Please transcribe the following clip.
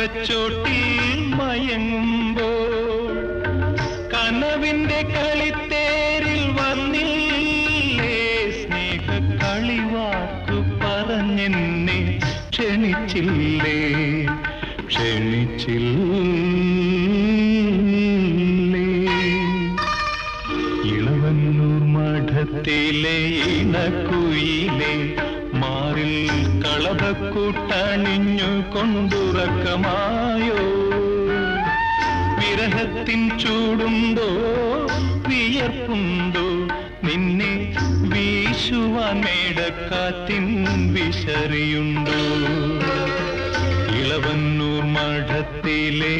മാളികച്ചോട്ടിൽ മയങ്ങുമ്പോൾ കനവിന്റെ കളിത്തേരിൽ വന്നില്ലേ സ്നേഹ കളിവാക്കു പറഞ്ഞെന്നെ ക്ഷണിച്ചില്ലേ ഇളവന്നൂർ മഠത്തിലെ ഇണക്കുയിലെ മാറിൽ കളഭക്കൂട്ടണിഞ്ഞു കൊണ്ടുറക്കമായോ വിരഹത്തിൻ ചൂടുണ്ടോ വിയർപ്പുണ്ടോ നിന്നെ വീശുവാൻ മേടക്കാറ്റിൻ വിശറിയുണ്ടോ ഇളവന്നൂർ മഠത്തിലെ